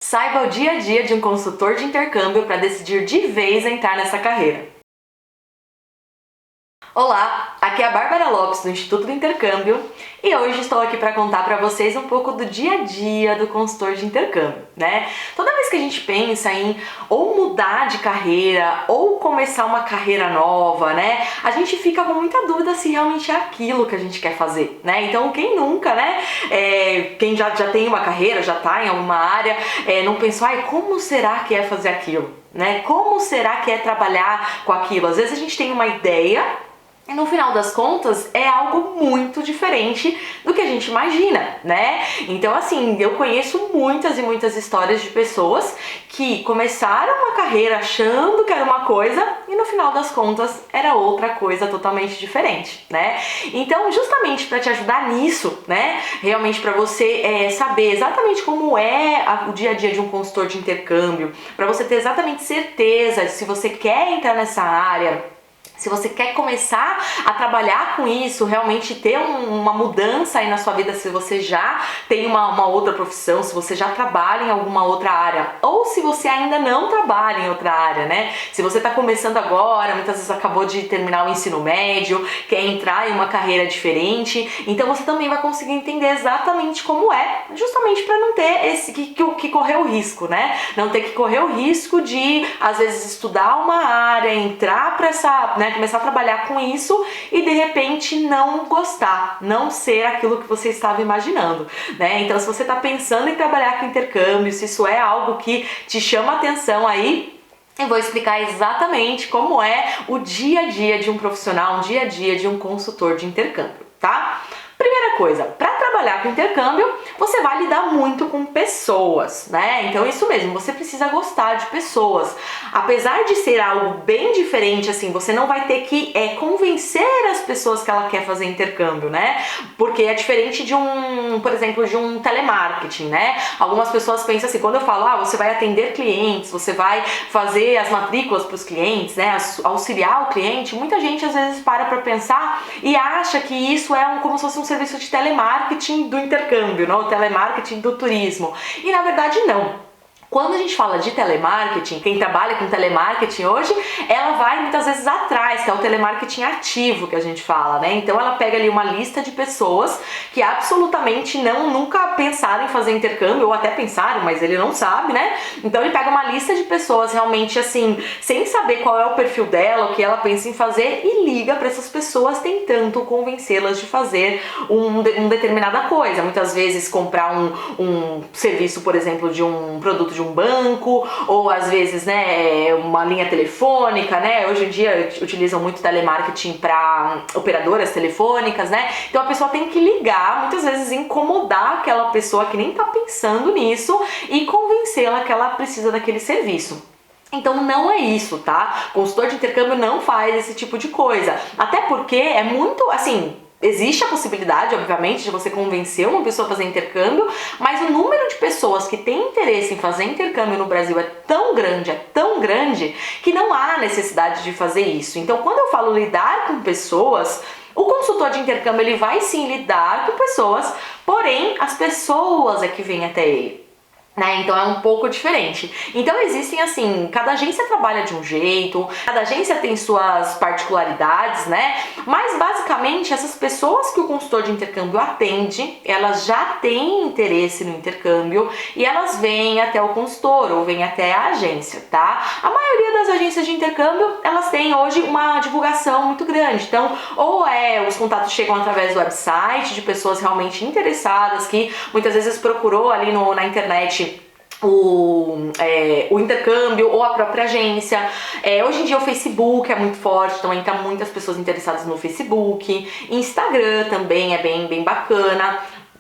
Saiba o dia a dia de um consultor de intercâmbio para decidir de vez entrar nessa carreira. Olá, aqui é a Bárbara Lopes do Instituto do Intercâmbio e hoje estou aqui para contar para vocês um pouco do dia a dia do consultor de intercâmbio, né? Toda vez que a gente pensa em ou mudar de carreira ou começar uma carreira nova, né? A gente fica com muita dúvida se realmente é aquilo que a gente quer fazer, né? Então quem nunca, né? Quem já tem uma carreira, já está em alguma área, não pensou, como será que é fazer aquilo? Né? Como será que é trabalhar com aquilo? Às vezes a gente tem uma ideia e no final das contas é algo muito diferente do que a gente imagina, né? Então assim, eu conheço muitas e muitas histórias de pessoas que começaram uma carreira achando que era uma coisa e no final das contas era outra coisa totalmente diferente, né? Então justamente para te ajudar nisso, né? Realmente para você saber exatamente como é o dia a dia de um consultor de intercâmbio, para você ter exatamente certeza de se você quer entrar nessa área, se você quer começar a trabalhar com isso, realmente ter uma mudança aí na sua vida, se você já tem uma outra profissão, se você já trabalha em alguma outra área, ou se você ainda não trabalha em outra área, né? Se você está começando agora, muitas vezes acabou de terminar o ensino médio, quer entrar em uma carreira diferente, então você também vai conseguir entender exatamente como é, justamente para não ter que correr o risco, né? Não ter que correr o risco de, às vezes, estudar uma área, entrar para essa, né, começar a trabalhar com isso e de repente não gostar, não ser aquilo que você estava imaginando, né? Então, se você está pensando em trabalhar com intercâmbio, se isso é algo que te chama atenção aí, eu vou explicar exatamente como é o dia a dia de um profissional, um dia a dia de um consultor de intercâmbio, tá? Primeira coisa, para trabalhar com intercâmbio, você vai lidar muito com pessoas, né? Então isso mesmo, você precisa gostar de pessoas. Apesar de ser algo bem diferente, assim, você não vai ter que convencer as pessoas que ela quer fazer intercâmbio, né? Porque é diferente de por exemplo, de um telemarketing, né? Algumas pessoas pensam assim, quando eu falo, você vai atender clientes, você vai fazer as matrículas para os clientes, né? Auxiliar o cliente, muita gente às vezes para pensar e acha que isso é como se fosse um serviço de telemarketing do intercâmbio, não? O telemarketing do turismo. E na verdade não. Quando a gente fala de telemarketing, quem trabalha com telemarketing hoje, ela vai muitas vezes atrás, que é o telemarketing ativo que a gente fala, né? Então ela pega ali uma lista de pessoas que absolutamente nunca pensaram em fazer intercâmbio, ou até pensaram, mas ele não sabe, né? Então ele pega uma lista de pessoas realmente assim, sem saber qual é o perfil dela, o que ela pensa em fazer, e liga para essas pessoas tentando convencê-las de fazer uma determinada coisa. Muitas vezes comprar um serviço, por exemplo, de um produto de um banco, ou às vezes, né, uma linha telefônica, né? Hoje em dia utilizam muito telemarketing para operadoras telefônicas, né? Então a pessoa tem que ligar, muitas vezes incomodar aquela pessoa que nem tá pensando nisso e convencê-la que ela precisa daquele serviço. Então não é isso, tá? Consultor de intercâmbio não faz esse tipo de coisa. Até porque é muito, assim, existe a possibilidade, obviamente, de você convencer uma pessoa a fazer intercâmbio, mas o número de pessoas que tem interesse em fazer intercâmbio no Brasil é tão grande, que não há necessidade de fazer isso. Então, quando eu falo lidar com pessoas, o consultor de intercâmbio ele vai sim lidar com pessoas, porém as pessoas é que vêm até ele. Né? Então é um pouco diferente. Então existem assim, cada agência trabalha de um jeito, cada agência tem suas particularidades, né? Mas basicamente essas pessoas que o consultor de intercâmbio atende, elas já têm interesse no intercâmbio e elas vêm até o consultor ou vêm até a agência, tá? A maioria das agências de intercâmbio, elas têm hoje uma divulgação muito grande. Então, ou os contatos chegam através do website de pessoas realmente interessadas que muitas vezes procurou ali na internet o intercâmbio ou a própria agência. Hoje em dia o Facebook é muito forte, então entra muitas pessoas interessadas no Facebook. Instagram também é bem bacana.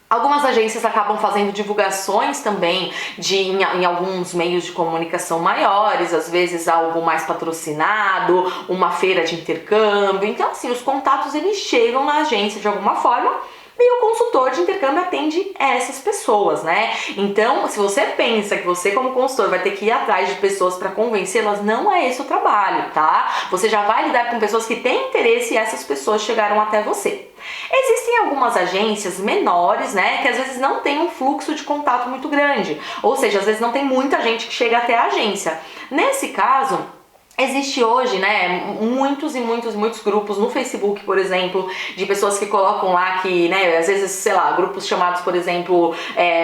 Algumas agências acabam fazendo divulgações também em alguns meios de comunicação maiores, às vezes algo mais patrocinado, uma feira de intercâmbio. Então assim, os contatos eles chegam na agência de alguma forma E o consultor de intercâmbio atende essas pessoas, né? Então, se você pensa que você como consultor vai ter que ir atrás de pessoas para convencê-las, não é esse o trabalho, tá? Você já vai lidar com pessoas que têm interesse e essas pessoas chegaram até você. Existem algumas agências menores, né, que às vezes não tem um fluxo de contato muito grande, ou seja, às vezes não tem muita gente que chega até a agência. Nesse caso, existe hoje, né, muitos grupos no Facebook, por exemplo, de pessoas que colocam lá que, né, às vezes, sei lá, grupos chamados, por exemplo,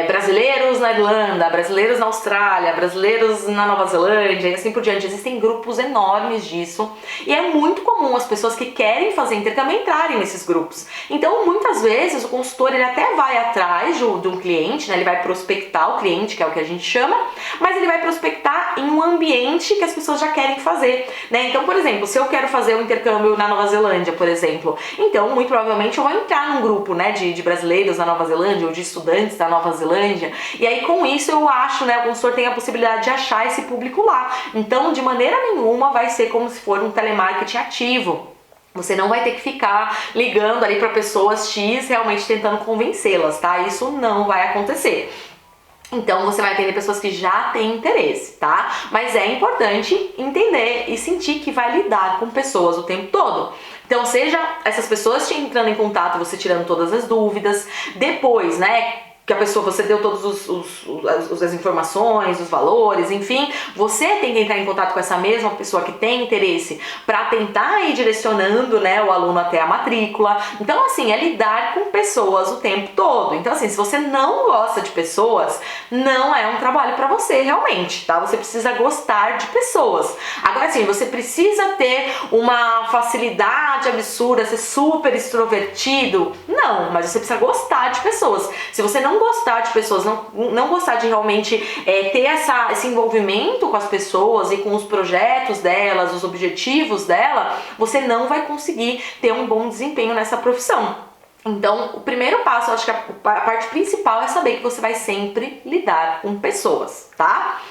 brasileiros na Irlanda, brasileiros na Austrália, brasileiros na Nova Zelândia e assim por diante. Existem grupos enormes disso e é muito comum as pessoas que querem fazer intercâmbio entrarem nesses grupos. Então, muitas vezes, o consultor, ele até vai atrás de um cliente, né, ele vai prospectar o cliente, que é o que a gente chama, mas ele vai prospectar em um ambiente que as pessoas já querem fazer. Né? Então, por exemplo, se eu quero fazer um intercâmbio na Nova Zelândia, por exemplo, então muito provavelmente eu vou entrar num grupo, né, de brasileiros da Nova Zelândia ou de estudantes da Nova Zelândia, e aí com isso eu acho, né, o consultor tem a possibilidade de achar esse público lá. Então, de maneira nenhuma vai ser como se for um telemarketing ativo. Você não vai ter que ficar ligando ali para pessoas X realmente tentando convencê-las, tá? Isso não vai acontecer. Então você vai atender pessoas que já têm interesse, tá? Mas é importante entender e sentir que vai lidar com pessoas o tempo todo. Então seja essas pessoas te entrando em contato, você tirando todas as dúvidas, depois, né, que a pessoa, você deu todas as informações, os valores, enfim, você tem que entrar em contato com essa mesma pessoa que tem interesse para tentar ir direcionando, né, o aluno até a matrícula. Então, assim, é lidar com pessoas o tempo todo. Então, assim, se você não gosta de pessoas, não é um trabalho para você realmente, tá? Você precisa gostar de pessoas. Agora, assim, você precisa ter uma facilidade absurda, ser super extrovertido? Não, mas você precisa gostar de pessoas. Se você não gostar de pessoas, não gostar de realmente ter esse envolvimento com as pessoas e com os projetos delas, os objetivos dela, você não vai conseguir ter um bom desempenho nessa profissão. Então, o primeiro passo, acho que a parte principal é saber que você vai sempre lidar com pessoas, tá?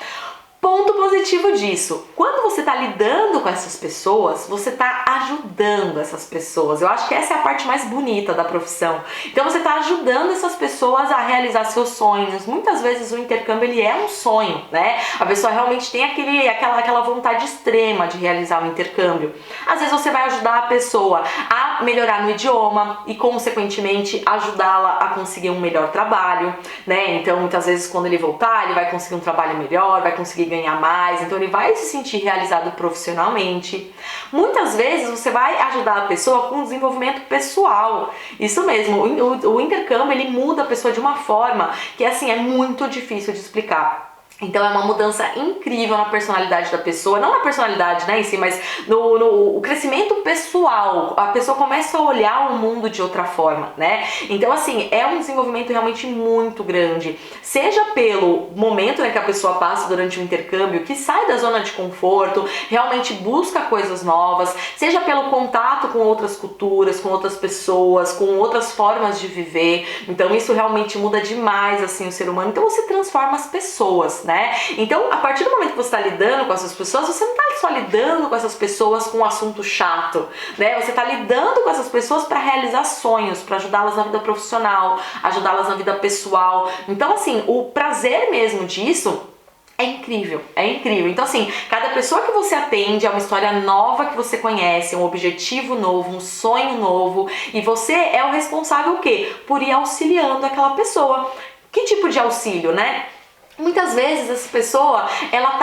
Ponto positivo disso, quando você está lidando com essas pessoas, você está ajudando essas pessoas. Eu acho que essa é a parte mais bonita da profissão. Então você está ajudando essas pessoas a realizar seus sonhos. Muitas vezes o intercâmbio, ele é um sonho, né? A pessoa realmente tem aquela vontade extrema de realizar o intercâmbio. Às vezes você vai ajudar a pessoa a melhorar no idioma e consequentemente ajudá-la a conseguir um melhor trabalho, né? Então muitas vezes quando ele voltar, ele vai conseguir um trabalho melhor, vai conseguir ganhar mais, então ele vai se sentir realizado profissionalmente. Muitas vezes você vai ajudar a pessoa com o desenvolvimento pessoal. Isso mesmo, o intercâmbio, ele muda a pessoa de uma forma que, assim, é muito difícil de explicar. Então é uma mudança incrível na personalidade da pessoa, não na personalidade, né, em si, mas no crescimento pessoal. A pessoa começa a olhar o mundo de outra forma, né? Então, assim, é um desenvolvimento realmente muito grande. Seja pelo momento, né, que a pessoa passa durante o intercâmbio, que sai da zona de conforto, realmente busca coisas novas, seja pelo contato com outras culturas, com outras pessoas, com outras formas de viver. Então isso realmente muda demais, assim, o ser humano. Então você transforma as pessoas, né? Então, a partir do momento que você está lidando com essas pessoas, você não está só lidando com essas pessoas com um assunto chato, né? Você está lidando com essas pessoas para realizar sonhos, para ajudá-las na vida profissional, ajudá-las na vida pessoal. Então, assim, o prazer mesmo disso é incrível, é incrível. Então, assim, cada pessoa que você atende é uma história nova que você conhece, um objetivo novo, um sonho novo, e você é o responsável o quê? Por ir auxiliando aquela pessoa. Que tipo de auxílio, né? Muitas vezes essa pessoa, ela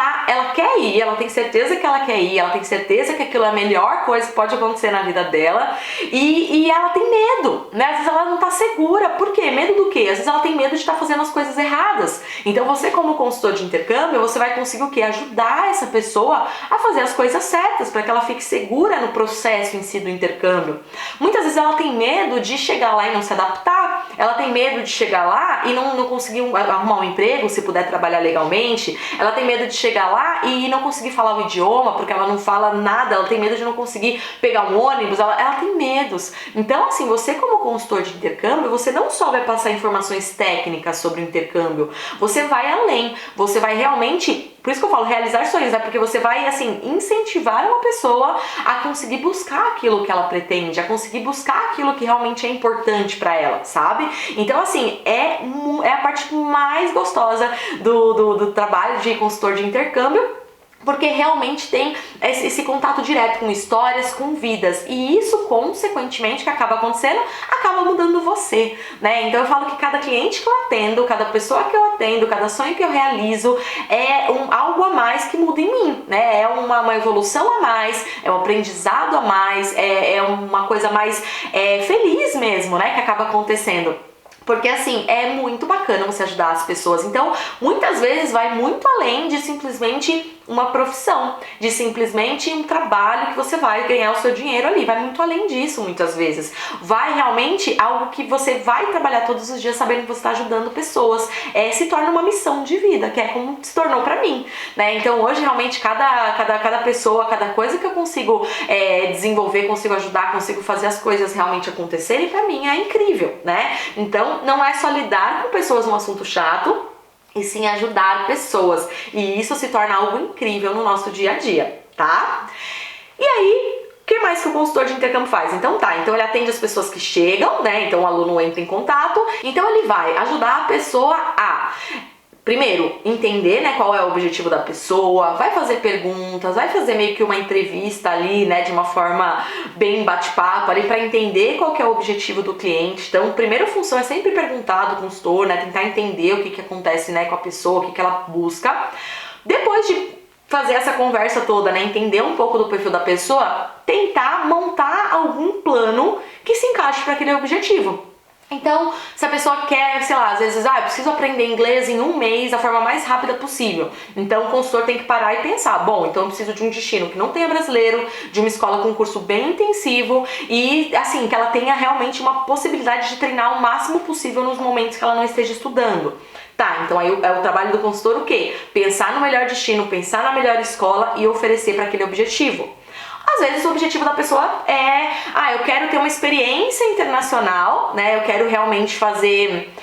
quer ir, ela tem certeza que ela quer ir, ela tem certeza que aquilo é a melhor coisa que pode acontecer na vida dela e ela tem medo, né? Às vezes ela não tá segura. Por quê? Medo do quê? Às vezes ela tem medo de estar fazendo as coisas erradas. Então você, como consultor de intercâmbio, você vai conseguir o quê? Ajudar essa pessoa a fazer as coisas certas para que ela fique segura no processo em si do intercâmbio. Muitas vezes ela tem medo de chegar lá e não se adaptar, ela tem medo de chegar lá e não conseguir arrumar um emprego, se puder trabalhar legalmente, ela tem medo de chegar lá e não conseguir falar o idioma, porque ela não fala nada, ela tem medo de não conseguir pegar um ônibus, ela tem medos. Então, assim, você como consultor de intercâmbio, você não só vai passar informações técnicas sobre o intercâmbio, você vai além, você vai realmente por isso que eu falo realizar sonhos, porque você vai, assim, incentivar uma pessoa a conseguir buscar aquilo que ela pretende, a conseguir buscar aquilo que realmente é importante pra ela, sabe? Então, assim, é a parte mais gostosa do trabalho de consultor de intercâmbio, porque realmente tem esse contato direto com histórias, com vidas, e isso, consequentemente, que acaba acontecendo, acaba mudando você, né? Então eu falo que cada cliente que eu atendo, cada pessoa que eu atendo, cada sonho que eu realizo é algo a mais que muda em mim, né? É uma evolução a mais, é um aprendizado a mais, é uma coisa mais feliz mesmo, né? Que acaba acontecendo. Porque assim, é muito bacana você ajudar as pessoas. Então, muitas vezes vai muito além de simplesmente uma profissão, de simplesmente um trabalho que você vai ganhar o seu dinheiro ali. Vai muito além disso, muitas vezes. Vai realmente algo que você vai trabalhar todos os dias sabendo que você está ajudando pessoas. Se torna uma missão de vida, que é como se tornou pra mim, né? Então, hoje, realmente, cada pessoa, cada coisa que eu consigo desenvolver, consigo ajudar, consigo fazer as coisas realmente acontecerem, pra mim é incrível, né? Então, não é só lidar com pessoas um assunto chato, e sim ajudar pessoas. E isso se torna algo incrível no nosso dia a dia, tá? E aí, o que mais que o consultor de intercâmbio faz? Então ele atende as pessoas que chegam, né? Então o aluno entra em contato, então ele vai ajudar a pessoa a... Primeiro, entender, né, qual é o objetivo da pessoa, vai fazer perguntas, vai fazer meio que uma entrevista ali, né, de uma forma bem bate-papo ali, para entender qual que é o objetivo do cliente. Então, a primeira função é sempre perguntar do consultor, né, tentar entender o que acontece, né, com a pessoa, o que ela busca. Depois de fazer essa conversa toda, né, entender um pouco do perfil da pessoa, tentar montar algum plano que se encaixe para aquele objetivo. Então, se a pessoa quer, sei lá, às vezes, eu preciso aprender inglês em 1 mês da forma mais rápida possível. Então, o consultor tem que parar e pensar, bom, então eu preciso de um destino que não tenha brasileiro, de uma escola com um curso bem intensivo e, assim, que ela tenha realmente uma possibilidade de treinar o máximo possível nos momentos que ela não esteja estudando. Tá, então aí é o trabalho do consultor o quê? Pensar no melhor destino, pensar na melhor escola e oferecer para aquele objetivo. Às vezes o objetivo da pessoa eu quero ter uma experiência internacional, né? Eu quero realmente fazer,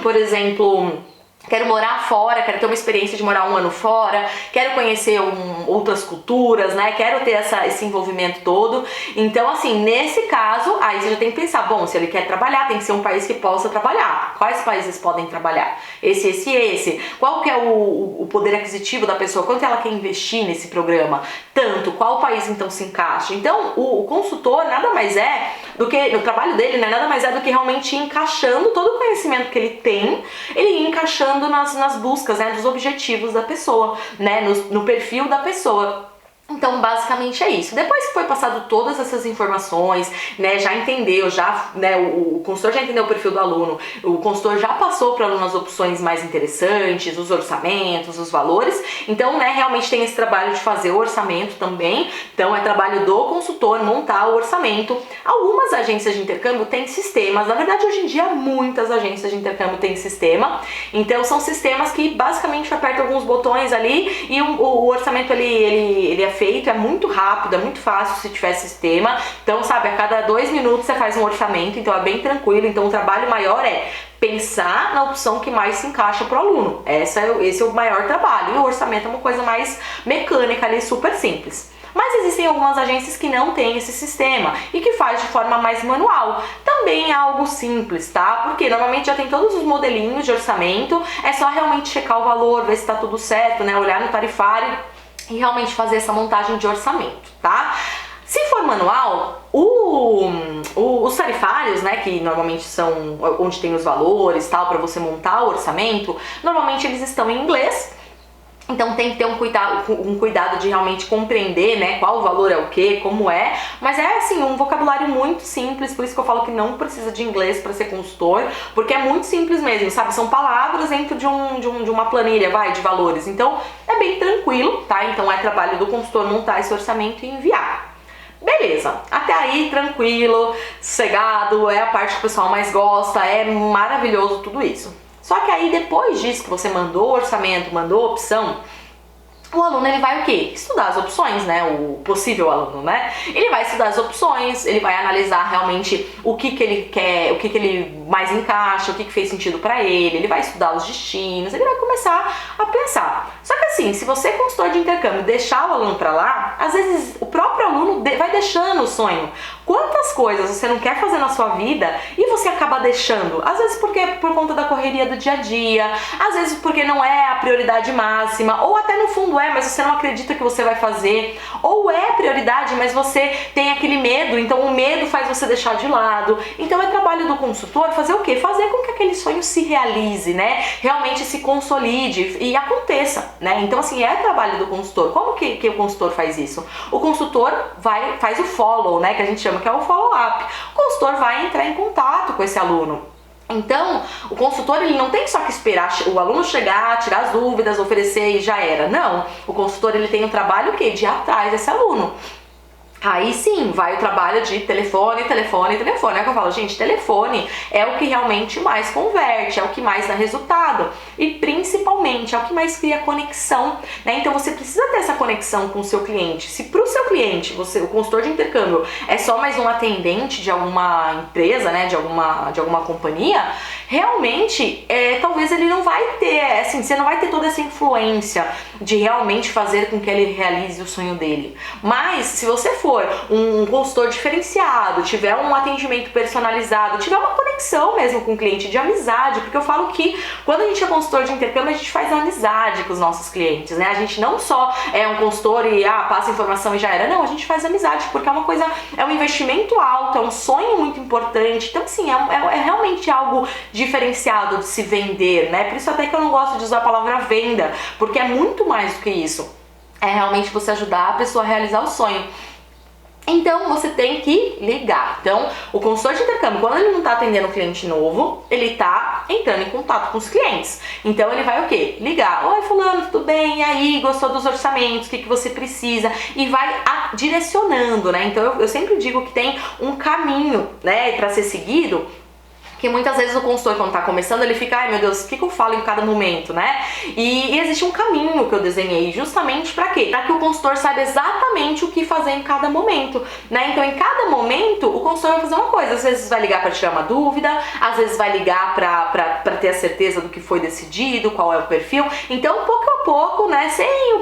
por exemplo, quero morar fora, quero ter uma experiência de morar 1 ano fora, quero conhecer outras culturas, né? Quero ter esse envolvimento todo. Então, assim, nesse caso, aí você já tem que pensar, bom, se ele quer trabalhar, tem que ser um país que possa trabalhar. Quais países podem trabalhar? Esse. Qual que é o poder aquisitivo da pessoa? Quanto ela quer investir nesse programa? Tanto. Qual país, então, se encaixa? Então, o consultor nada mais é do que, o trabalho dele, né? Nada mais é do que realmente ir encaixando todo o conhecimento que ele tem, ele ir encaixando nas buscas, né, dos objetivos da pessoa, né, no perfil da pessoa. Então, basicamente é isso. Depois que foi passado todas essas informações, né, já entendeu, né, o consultor já entendeu o perfil do aluno, o consultor já passou para o aluno as opções mais interessantes, os orçamentos, os valores. Então, né, realmente tem esse trabalho de fazer o orçamento também. Então, é trabalho do consultor montar o orçamento. Algumas agências de intercâmbio têm sistemas. Na verdade, hoje em dia, muitas agências de intercâmbio têm sistema. Então, são sistemas que basicamente apertam alguns botões ali e o orçamento ele é feito, é muito rápido, é muito fácil se tiver sistema. Então, sabe, a cada 2 minutos você faz um orçamento, então é bem tranquilo. Então, o trabalho maior é pensar na opção que mais se encaixa para o aluno. Esse é o maior trabalho. E o orçamento é uma coisa mais mecânica ali, super simples. Mas existem algumas agências que não têm esse sistema e que faz de forma mais manual. Também é algo simples, tá? Porque normalmente já tem todos os modelinhos de orçamento, é só realmente checar o valor, ver se tá tudo certo, né? Olhar no tarifário e realmente fazer essa montagem de orçamento, tá? Se for manual, os tarifários, né, que normalmente são onde tem os valores, tal, para você montar o orçamento, normalmente eles estão em inglês. Então tem que ter um cuidado de realmente compreender, né, qual o valor é o que, como é, mas é assim, um vocabulário muito simples, por isso que eu falo que não precisa de inglês para ser consultor, porque é muito simples mesmo, sabe, são palavras dentro de uma planilha, de valores, então é bem tranquilo, tá, então é trabalho do consultor montar esse orçamento e enviar. Beleza, até aí tranquilo, sossegado, é a parte que o pessoal mais gosta, é maravilhoso tudo isso. Só que aí depois disso que você mandou o orçamento, mandou a opção, o aluno ele vai o quê? Estudar as opções, né? O possível aluno, né? Ele vai estudar as opções, ele vai analisar realmente o que ele quer, o que ele mais encaixa, o que fez sentido pra ele vai estudar os destinos, ele vai começar a pensar. Só que assim, assim, se você, consultor de intercâmbio, deixar o aluno para lá, às vezes o próprio aluno vai deixando o sonho. Quantas coisas você não quer fazer na sua vida e você acaba deixando? Às vezes porque por conta da correria do dia a dia, às vezes porque não é a prioridade máxima, ou até no fundo é, mas você não acredita que você vai fazer, ou é prioridade, mas você tem aquele medo, então o medo faz você deixar de lado. Então é trabalho do consultor fazer o quê? Fazer com que aquele sonho se realize, né? Realmente se consolide e aconteça, né? Então assim, é trabalho do consultor. Como que o consultor faz isso? O consultor faz o follow, né? Que a gente chama, que é o follow-up. O consultor vai entrar em contato com esse aluno. Então, o consultor, ele não tem só que esperar o aluno chegar, tirar as dúvidas, oferecer e já era. Não, o consultor, ele tem um trabalho, o quê? De ir atrás desse aluno. Aí sim, vai o trabalho de telefone. É o que eu falo, gente, telefone é o que realmente mais converte, é o que mais dá resultado. E principalmente é o que mais cria conexão, né? Então você precisa ter essa conexão com o seu cliente. Se pro seu cliente, o consultor de intercâmbio, é só mais um atendente de alguma empresa, né? De alguma companhia, realmente, talvez ele não vai ter, assim, você não vai ter toda essa influência de realmente fazer com que ele realize o sonho dele. Mas, se você for um consultor diferenciado, tiver um atendimento personalizado, tiver uma conexão mesmo com o cliente, de amizade, porque eu falo que quando a gente é consultor de intercâmbio, a gente faz amizade com os nossos clientes, né? A gente não só é um consultor e passa informação e já era, não, a gente faz amizade, porque é um investimento alto, é um sonho muito importante, então assim, é realmente algo diferenciado de se vender, né? Por isso até que eu não gosto de usar a palavra venda, porque é muito mais do que isso. É realmente você ajudar a pessoa a realizar o sonho. Então você tem que ligar. Então o consultor de intercâmbio, quando ele não está atendendo um cliente novo, ele está entrando em contato com os clientes. Então ele vai o quê? Ligar. Oi fulano, tudo bem? E aí, gostou dos orçamentos? O que você precisa? E vai direcionando, né? Então eu sempre digo que tem um caminho, né, para ser seguido. Que muitas vezes o consultor, quando tá começando, ele fica, ai meu Deus, o que eu falo em cada momento, né? E existe um caminho que eu desenhei justamente pra quê? Pra que o consultor saiba exatamente o que fazer em cada momento, né? Então, em cada momento, o consultor vai fazer uma coisa. Às vezes vai ligar pra tirar uma dúvida, às vezes vai ligar pra ter a certeza do que foi decidido, qual é o perfil. Então, pouco a pouco, né?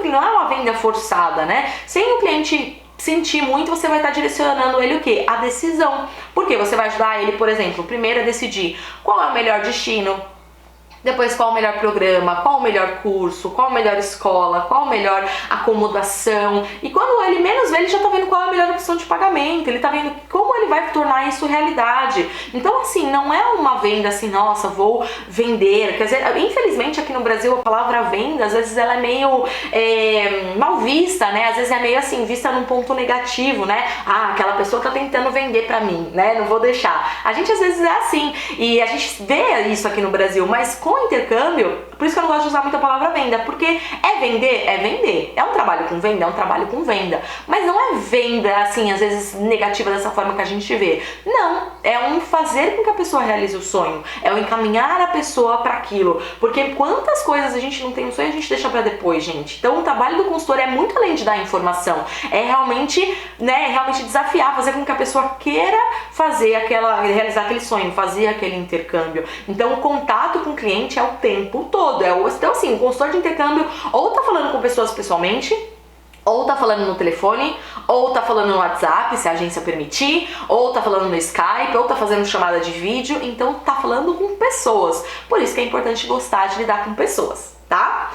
Não é uma venda forçada, né? Sem o cliente sentir muito, você vai estar direcionando ele o quê? A decisão. Porque você vai ajudar ele, por exemplo, primeiro a decidir qual é o melhor destino, depois qual o melhor programa, qual o melhor curso, qual a melhor escola, qual a melhor acomodação. E quando ele menos vê, ele já tá vendo qual é a melhor opção de pagamento, ele tá vendo como ele vai tornar isso realidade. Então assim, não é uma venda assim, nossa, vou vender. Quer dizer, infelizmente aqui no Brasil a palavra venda, às vezes ela é meio mal vista, né? Às vezes é meio assim, vista num ponto negativo, né? Ah, aquela pessoa tá tentando vender pra mim, né? Não vou deixar. A gente às vezes é assim, e a gente vê isso aqui no Brasil, mas com intercâmbio, por isso que eu não gosto de usar muito a palavra venda, porque vender, é um trabalho com venda, é um trabalho com venda, mas não é venda assim, às vezes negativa dessa forma que a gente vê. Não, é um fazer com que a pessoa realize o sonho, é um encaminhar a pessoa para aquilo, porque quantas coisas a gente não tem um sonho, a gente deixa para depois, gente. Então o trabalho do consultor é muito além de dar informação, é realmente, né, realmente desafiar, fazer com que a pessoa queira realizar aquele sonho, fazer aquele intercâmbio. Então o contato com o cliente é o tempo todo. Então assim, o consultor de intercâmbio ou tá falando com pessoas pessoalmente, ou tá falando no telefone, ou tá falando no WhatsApp, se a agência permitir, ou tá falando no Skype, ou tá fazendo chamada de vídeo, então tá falando com pessoas. Por isso que é importante gostar de lidar com pessoas, tá?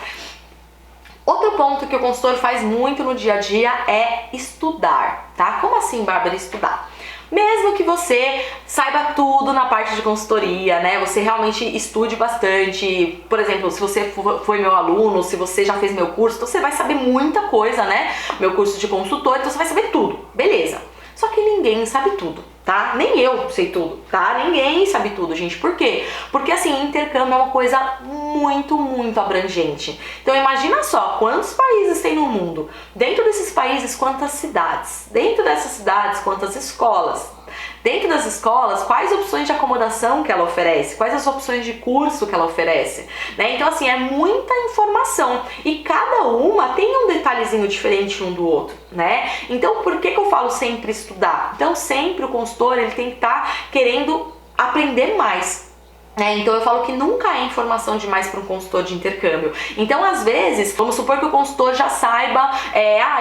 Outro ponto que o consultor faz muito no dia a dia é estudar, tá? Como assim, Bárbara, estudar? Mesmo que você saiba tudo na parte de consultoria, né? Você realmente estude bastante. Por exemplo, se você foi meu aluno, se você já fez meu curso, então você vai saber muita coisa, né? Meu curso de consultor, então você vai saber tudo. Beleza. Só que ninguém sabe tudo, tá? Nem eu sei tudo, tá? Ninguém sabe tudo, gente. Por quê? Porque assim, intercâmbio é uma coisa muito, muito abrangente. Então imagina só, quantos países tem no mundo? Dentro desses países, quantas cidades? Dentro dessas cidades, quantas escolas? Dentro das escolas, quais opções de acomodação que ela oferece? Quais as opções de curso que ela oferece? Né? Então assim, é muita informação e cada uma tem um detalhezinho diferente um do outro, né? Então por que eu falo sempre estudar? Então sempre o consultor ele tem que estar querendo aprender mais. Então eu falo que nunca é informação demais para um consultor de intercâmbio. Então às vezes, vamos supor que o consultor já saiba,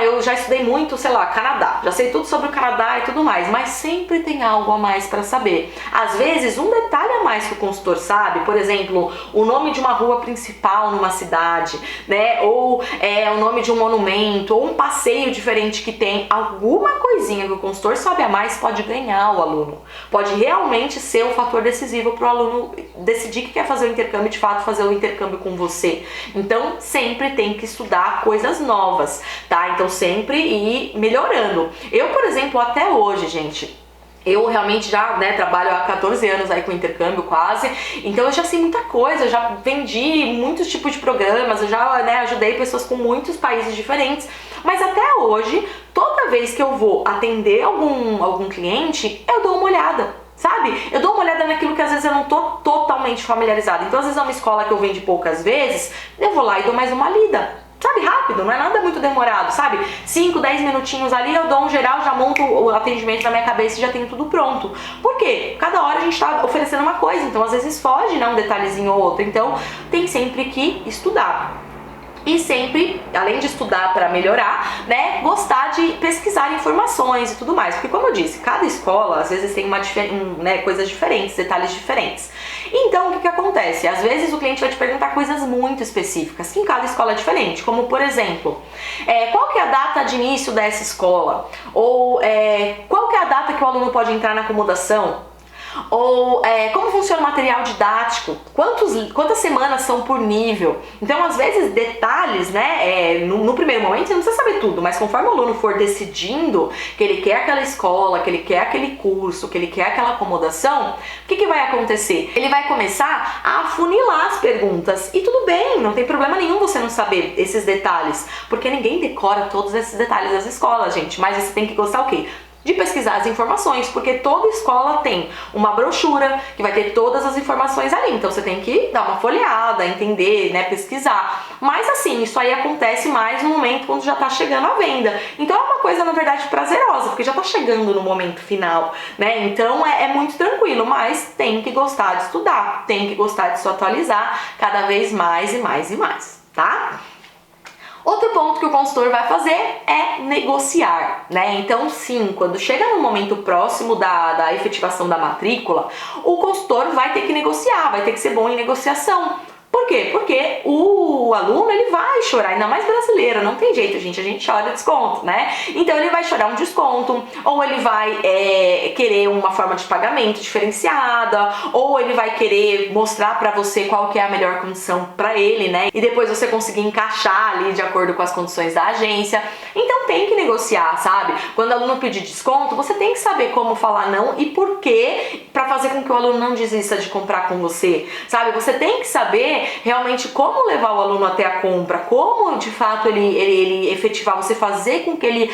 eu já estudei muito, sei lá, Canadá, já sei tudo sobre o Canadá e tudo mais, mas sempre tem algo a mais para saber. Às vezes um detalhe a mais que o consultor sabe, por exemplo, o nome de uma rua principal numa cidade, né? Ou o nome de um monumento, ou um passeio diferente que tem, alguma coisinha que o consultor sabe a mais pode ganhar o aluno, pode realmente ser um fator decisivo para o aluno decidir que quer fazer o intercâmbio e de fato fazer o intercâmbio com você. Então sempre tem que estudar coisas novas, tá? Então sempre ir melhorando. Eu, por exemplo, até hoje, gente, eu realmente já trabalho há 14 anos aí com intercâmbio quase, então eu já sei muita coisa, eu já vendi muitos tipos de programas, eu já ajudei pessoas com muitos países diferentes, mas até hoje, toda vez que eu vou atender algum cliente, eu dou uma olhada. Sabe? Eu dou uma olhada naquilo que às vezes eu não tô totalmente familiarizada. Então às vezes é uma escola que eu venho de poucas vezes, eu vou lá e dou mais uma lida. Sabe, rápido, não é nada muito demorado, sabe? 5, 10 minutinhos ali, eu dou um geral, já monto o atendimento na minha cabeça e já tenho tudo pronto. Por quê? Cada hora a gente tá oferecendo uma coisa, então às vezes foge, um detalhezinho ou outro. Então tem sempre que estudar. E sempre, além de estudar para melhorar, gostar de pesquisar informações e tudo mais. Porque como eu disse, cada escola às vezes tem coisas diferentes, detalhes diferentes. Então o que acontece? Às vezes o cliente vai te perguntar coisas muito específicas, que em cada escola é diferente. Como por exemplo, qual que é a data de início dessa escola? Ou qual que é a data que o aluno pode entrar na acomodação? Ou como funciona o material didático, quantas semanas são por nível. Então às vezes detalhes, no primeiro momento você não precisa saber tudo, mas conforme o aluno for decidindo que ele quer aquela escola, que ele quer aquele curso, que ele quer aquela acomodação, o que vai acontecer? Ele vai começar a afunilar as perguntas, e tudo bem, não tem problema nenhum você não saber esses detalhes, porque ninguém decora todos esses detalhes das escolas, gente, mas você tem que gostar o quê? De pesquisar as informações, porque toda escola tem uma brochura que vai ter todas as informações ali, então você tem que dar uma folheada, entender, pesquisar. Mas assim, isso aí acontece mais no momento quando já tá chegando a venda, então é uma coisa na verdade prazerosa, porque já tá chegando no momento final, então é muito tranquilo, mas tem que gostar de estudar, tem que gostar de se atualizar cada vez mais e mais e mais, tá? Outro ponto que o consultor vai fazer é negociar, Então sim, quando chega no momento próximo da efetivação da matrícula, o consultor vai ter que negociar, vai ter que ser bom em negociação. Por quê? Porque o aluno, ele vai chorar, ainda mais brasileiro, não tem jeito, gente, a gente chora desconto, Então ele vai chorar um desconto, ou ele vai querer uma forma de pagamento diferenciada, ou ele vai querer mostrar pra você qual que é a melhor condição pra ele, E depois você conseguir encaixar ali de acordo com as condições da agência. Então tem que negociar, sabe? Quando o aluno pedir desconto, você tem que saber como falar não e por quê, pra fazer com que o aluno não desista de comprar com você, sabe? Você tem que saber realmente como levar o aluno até a compra, como de fato ele efetivar, você fazer com que ele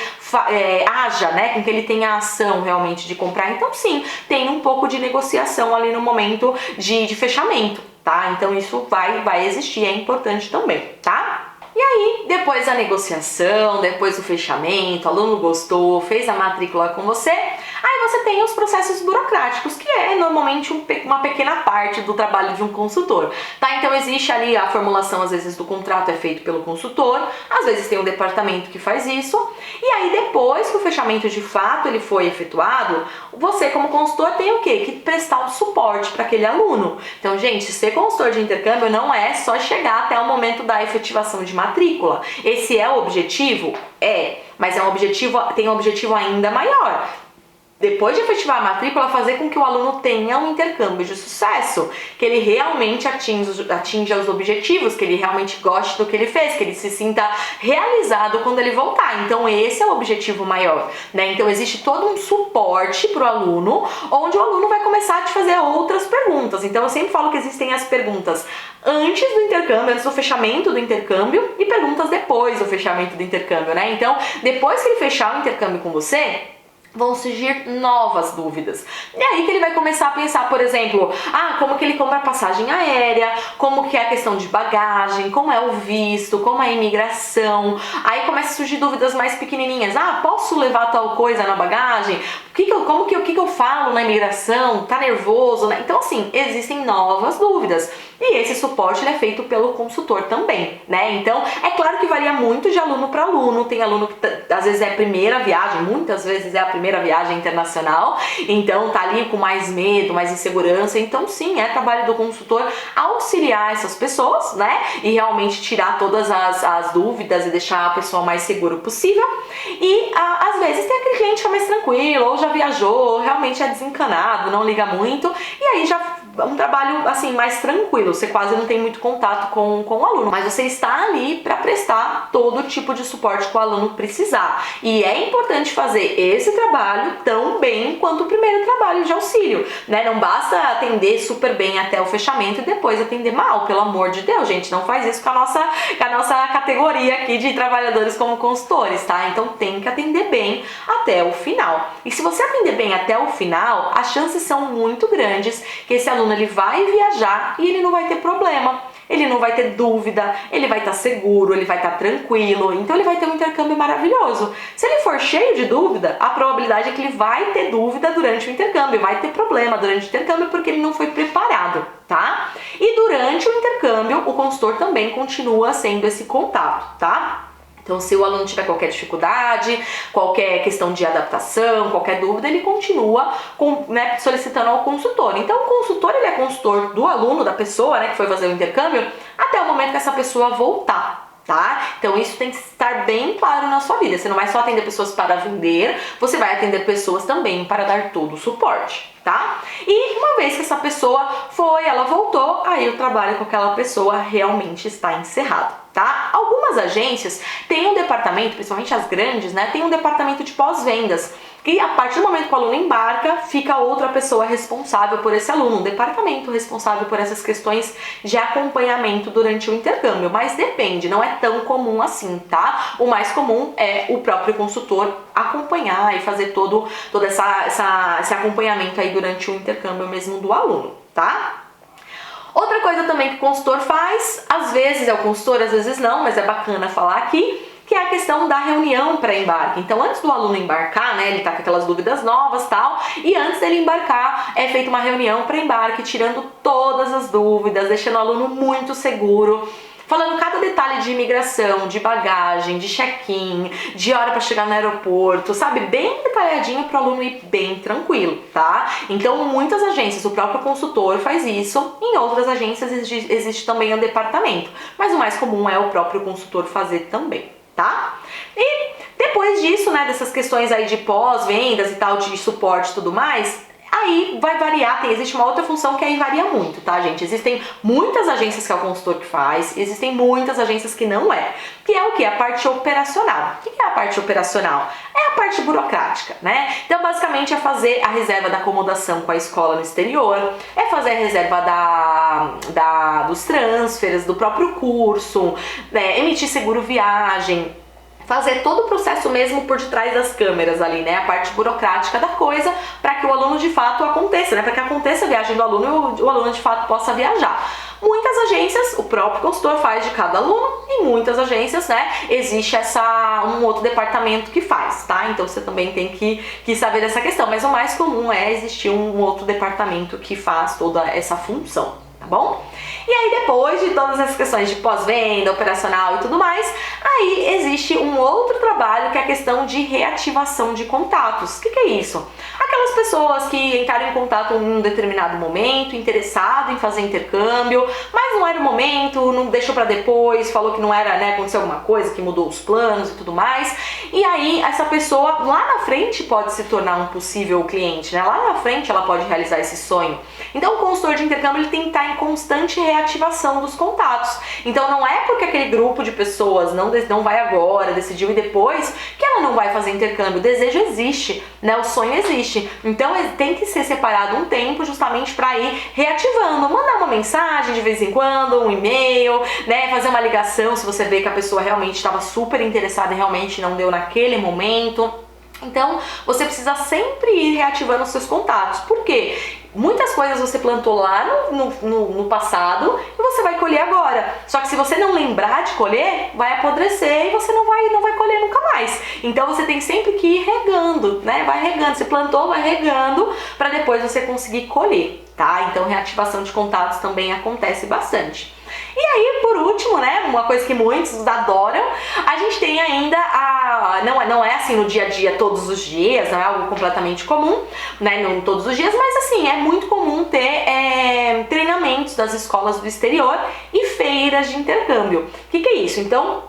haja, com que ele tenha a ação realmente de comprar. Então sim, tem um pouco de negociação ali no momento de fechamento, tá? Então isso vai existir, é importante também, tá? E aí, depois da negociação, depois do fechamento, o aluno gostou, fez a matrícula com você, aí você tem os processos burocráticos, que é normalmente uma pequena parte do trabalho de um consultor, tá? Então existe ali a formulação, às vezes, do contrato é feito pelo consultor, às vezes tem um departamento que faz isso, e aí depois que o fechamento de fato ele foi efetuado, você como consultor tem o quê? Que prestar um suporte para aquele aluno. Então, gente, ser consultor de intercâmbio não é só chegar até o momento da efetivação de matrícula. Esse é o objetivo? Mas tem um objetivo ainda maior. Depois de efetivar a matrícula, fazer com que o aluno tenha um intercâmbio de sucesso, que ele realmente atinja os objetivos, que ele realmente goste do que ele fez, que ele se sinta realizado quando ele voltar. Então esse é o objetivo maior, Então existe todo um suporte para o aluno, onde o aluno vai começar a te fazer outras perguntas. Então eu sempre falo que existem as perguntas antes do intercâmbio, antes do fechamento do intercâmbio, e perguntas depois do fechamento do intercâmbio, Então depois que ele fechar o intercâmbio com você, vão surgir novas dúvidas. E aí que ele vai começar a pensar, por exemplo, como que ele compra passagem aérea, como que é a questão de bagagem, como é o visto, como é a imigração. Aí começa a surgir dúvidas mais pequenininhas. Posso levar tal coisa na bagagem? O que eu falo na imigração? Tá nervoso, né? Então, assim, existem novas dúvidas. E esse suporte ele é feito pelo consultor também, né? Então, é claro que varia muito de aluno para aluno. Tem aluno que às vezes é a primeira viagem, muitas vezes é a primeira viagem internacional, então tá ali com mais medo, mais insegurança. Então, sim, é trabalho do consultor auxiliar essas pessoas, né? E realmente tirar todas as dúvidas e deixar a pessoa mais segura possível. E às vezes tem aquele cliente que é mais tranquilo, ou já viajou, ou realmente é desencanado, não liga muito, e aí já um trabalho assim mais tranquilo, você quase não tem muito contato com o aluno, mas você está ali para prestar todo tipo de suporte que o aluno precisar. E é importante fazer esse trabalho tão bem quanto o primeiro trabalho de auxílio, né? Não basta atender super bem até o fechamento e depois atender mal, pelo amor de Deus, gente, não faz isso com a nossa categoria aqui de trabalhadores como consultores, tá? Então tem que atender bem até o final. E se você atender bem até o final, as chances são muito grandes que esse aluno ele vai viajar e ele não vai ter problema, ele não vai ter dúvida, ele vai estar seguro, ele vai estar tranquilo, então ele vai ter um intercâmbio maravilhoso. Se ele for cheio de dúvida, a probabilidade é que ele vai ter dúvida durante o intercâmbio, vai ter problema durante o intercâmbio porque ele não foi preparado, tá? E durante o intercâmbio, o consultor também continua sendo esse contato, tá? Então, se o aluno tiver qualquer dificuldade, qualquer questão de adaptação, qualquer dúvida, ele continua solicitando ao consultor. Então, o consultor ele é consultor do aluno, da pessoa, né, que foi fazer o intercâmbio, até o momento que essa pessoa voltar. Tá? Então isso tem que estar bem claro na sua vida. Você não vai só atender pessoas para vender, você vai atender pessoas também para dar todo o suporte, tá? E uma vez que essa pessoa ela voltou, aí o trabalho com aquela pessoa realmente está encerrado, tá? Algumas agências têm um departamento, principalmente as grandes, né? Tem um departamento de pós-vendas, que a partir do momento que o aluno embarca, fica outra pessoa responsável por esse aluno, um departamento responsável por essas questões de acompanhamento durante o intercâmbio, mas depende, não é tão comum assim, tá? O mais comum é o próprio consultor acompanhar e fazer todo esse acompanhamento aí durante o intercâmbio mesmo do aluno, tá? Outra coisa também que o consultor faz, às vezes é o consultor, às vezes não, mas é bacana falar aqui, que é a questão da reunião pré-embarque. Então, antes do aluno embarcar, né, ele tá com aquelas dúvidas novas e tal, e antes dele embarcar, é feita uma reunião pré-embarque, tirando todas as dúvidas, deixando o aluno muito seguro, falando cada detalhe de imigração, de bagagem, de check-in, de hora para chegar no aeroporto, sabe? Bem detalhadinho para o aluno ir bem tranquilo, tá? Então, muitas agências, o próprio consultor faz isso, em outras agências existe também um departamento, mas o mais comum é o próprio consultor fazer também, tá? E depois disso, né, dessas questões aí de pós-vendas e tal, de suporte e tudo mais, aí vai variar, existe uma outra função que aí varia muito, tá, gente? Existem muitas agências que é o consultor que faz, existem muitas agências que não é. Que é o que? A parte operacional. O que é a parte operacional? É a parte burocrática, né? Então, basicamente, é fazer a reserva da acomodação com a escola no exterior, é fazer a reserva dos transfers, do próprio curso, né? Emitir seguro viagem, fazer todo o processo mesmo por detrás das câmeras ali, né? A parte burocrática da coisa, para que o aluno de fato aconteça, né? Para que aconteça a viagem do aluno e o aluno de fato possa viajar. Muitas agências, o próprio consultor faz de cada aluno, e muitas agências, né, existe um outro departamento que faz, tá? Então você também tem que saber dessa questão, mas o mais comum é existir um outro departamento que faz toda essa função, tá bom? E aí depois de todas essas questões de pós-venda, operacional e tudo mais, aí existe um outro trabalho que é a questão de reativação de contatos. O que é isso? Aquelas pessoas que entraram em contato em um determinado momento, interessado em fazer intercâmbio, mas não era o momento, não deixou para depois, falou que não era, né, aconteceu alguma coisa, que mudou os planos e tudo mais. E aí essa pessoa lá na frente pode se tornar um possível cliente, né? Lá na frente ela pode realizar esse sonho. Então o consultor de intercâmbio ele tem que estar em constante reativação dos contatos. Então não é porque aquele grupo de pessoas não vai agora, decidiu e depois, que ela não vai fazer intercâmbio. O desejo existe, né? O sonho existe. Então tem que ser separado um tempo justamente para ir reativando, mandar uma mensagem de vez em quando, um e-mail, né? Fazer uma ligação se você vê que a pessoa realmente estava super interessada e realmente não deu naquele momento. Então, você precisa sempre ir reativando os seus contatos. Por quê? Muitas coisas você plantou lá no passado e você vai colher agora. Só que se você não lembrar de colher, vai apodrecer e você não vai colher nunca mais. Então você tem sempre que ir regando, né? Vai regando. Você plantou, vai regando para depois você conseguir colher, tá? Então reativação de contatos também acontece bastante. E aí, por último, né, uma coisa que muitos adoram, a gente tem ainda não é assim no dia a dia todos os dias, não é algo completamente comum, né, não todos os dias, mas assim, é muito comum ter treinamentos das escolas do exterior e feiras de intercâmbio. O que é isso? Então,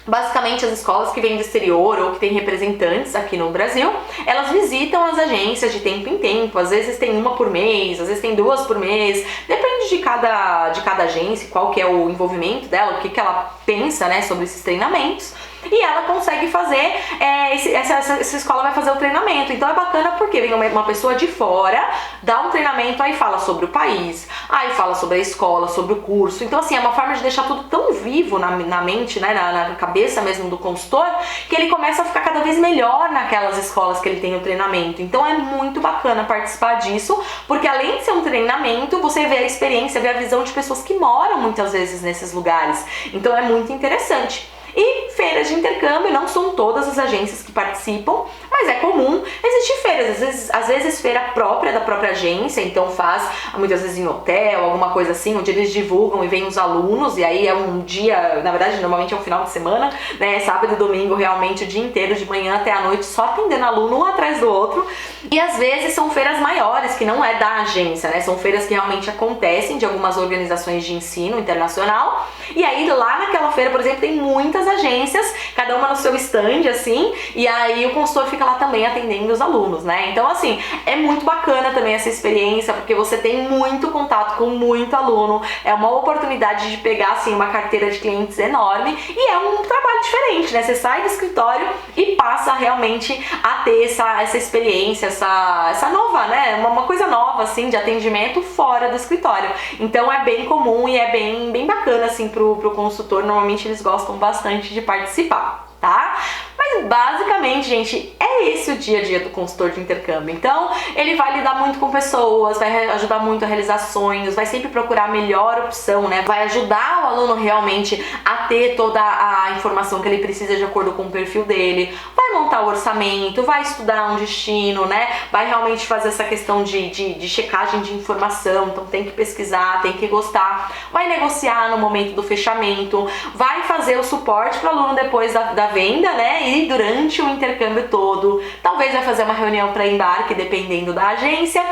basicamente, as escolas que vêm do exterior ou que têm representantes aqui no Brasil, elas visitam as agências de tempo em tempo. Às vezes tem uma por mês, às vezes tem duas por mês. Depende de cada agência, qual que é o envolvimento dela, o que ela pensa, né, sobre esses treinamentos. E ela consegue fazer, essa escola vai fazer o treinamento. Então é bacana porque vem uma pessoa de fora, dá um treinamento, aí fala sobre o país, aí fala sobre a escola, sobre o curso. Então assim, é uma forma de deixar tudo tão vivo na mente, né, na cabeça mesmo do consultor, que ele começa a ficar cada vez melhor naquelas escolas que ele tem o treinamento. Então é muito bacana participar disso, porque além de ser um treinamento, você vê a experiência, vê a visão de pessoas que moram muitas vezes nesses lugares. Então é muito interessante. E feiras de intercâmbio, não são todas as agências que participam, mas é comum existir feiras, às vezes feira própria da própria agência, então faz muitas vezes em hotel, alguma coisa assim, onde eles divulgam e vêm os alunos, e aí é um dia, na verdade normalmente é um final de semana, né, sábado e domingo realmente o dia inteiro, de manhã até a noite, só atendendo aluno um atrás do outro. E às vezes são feiras maiores, que não é da agência, né, são feiras que realmente acontecem de algumas organizações de ensino internacional, e aí lá naquela feira, por exemplo, tem muitas agências, cada uma no seu stand, assim, e aí o consultor fica lá também atendendo os alunos, né? Então, assim, é muito bacana também essa experiência, porque você tem muito contato com muito aluno, é uma oportunidade de pegar, assim, uma carteira de clientes enorme, e é um trabalho diferente, né? Você sai do escritório e passa realmente a ter essa experiência, essa nova, né? Uma coisa nova, assim, de atendimento fora do escritório. Então, é bem comum e é bem bacana, assim, pro consultor. Normalmente eles gostam bastante de participar, tá? Mas basicamente, gente, é esse o dia a dia do consultor de intercâmbio. Então, ele vai lidar muito com pessoas, vai ajudar muito a realizar sonhos, vai sempre procurar a melhor opção, né? Vai ajudar o aluno realmente a ter toda a informação que ele precisa de acordo com o perfil dele, vai montar o orçamento, vai estudar um destino, né? Vai realmente fazer essa questão de checagem de informação, então tem que pesquisar, tem que gostar, vai negociar no momento do fechamento, vai fazer o suporte para o aluno depois da venda, né? E durante o intercâmbio todo, talvez vai fazer uma reunião para embarque, dependendo da agência.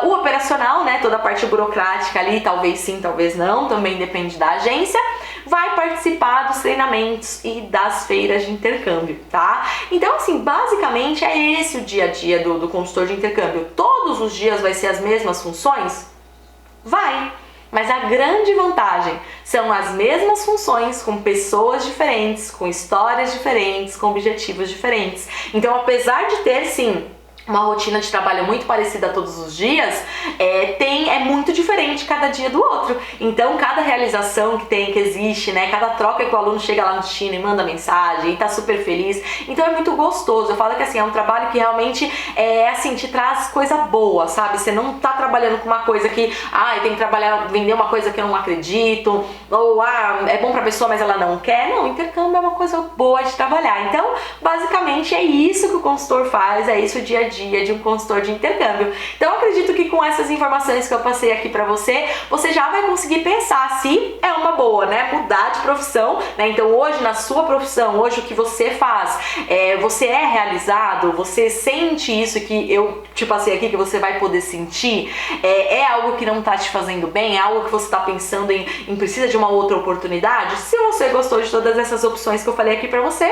O operacional, né, toda a parte burocrática ali, talvez sim, talvez não, também depende da agência. Vai participar dos treinamentos e das feiras de intercâmbio, tá? Então, assim, basicamente é esse o dia a dia do consultor de intercâmbio. Todos os dias vai ser as mesmas funções? Vai! Mas a grande vantagem são as mesmas funções com pessoas diferentes, com histórias diferentes, com objetivos diferentes. Então, apesar de ter, sim, uma rotina de trabalho muito parecida todos os dias, é muito diferente cada dia do outro. Então, cada realização que existe, né, cada troca que o aluno chega lá no destino e manda mensagem e tá super feliz, então é muito gostoso. Eu falo que assim, é um trabalho que realmente assim, te traz coisa boa, sabe? Você não tá trabalhando com uma coisa que, eu tenho que trabalhar, vender uma coisa que eu não acredito, ou é bom pra pessoa, mas ela não quer. Não, intercâmbio é uma coisa boa de trabalhar. Então, basicamente é isso que o consultor faz, é isso o dia a dia de um consultor de intercâmbio. Então eu acredito que com essas informações que eu passei aqui pra você, você já vai conseguir pensar se é uma boa, né, mudar de profissão, né? Então hoje na sua profissão, hoje o que você faz, você é realizado, você sente isso que eu te passei aqui, que você vai poder sentir, é algo que não tá te fazendo bem, é algo que você tá pensando em precisa de uma outra oportunidade. Se você gostou de todas essas opções que eu falei aqui pra você,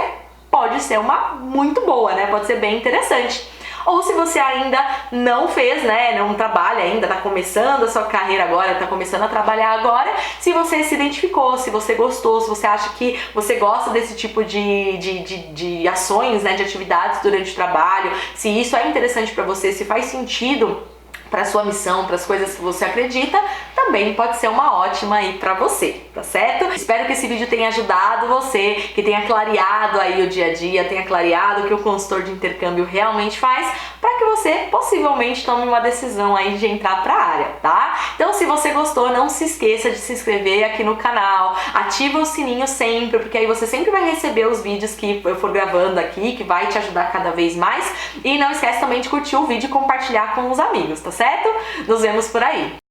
pode ser uma muito boa, né? Pode ser bem interessante. Ou se você ainda não fez, né, não trabalha ainda, tá começando a sua carreira agora, tá começando a trabalhar agora, se você se identificou, se você gostou, se você acha que você gosta desse tipo de ações, né, de atividades durante o trabalho, se isso é interessante pra você, se faz sentido para sua missão, para as coisas que você acredita, também pode ser uma ótima aí pra você, tá certo? Espero que esse vídeo tenha ajudado você, que tenha clareado aí o dia a dia, tenha clareado o que o consultor de intercâmbio realmente faz, para que você possivelmente tome uma decisão aí de entrar pra área, tá? Então, se você gostou, não se esqueça de se inscrever aqui no canal, ativa o sininho sempre, porque aí você sempre vai receber os vídeos que eu for gravando aqui, que vai te ajudar cada vez mais. E não esquece também de curtir o vídeo e compartilhar com os amigos, tá certo? Nos vemos por aí!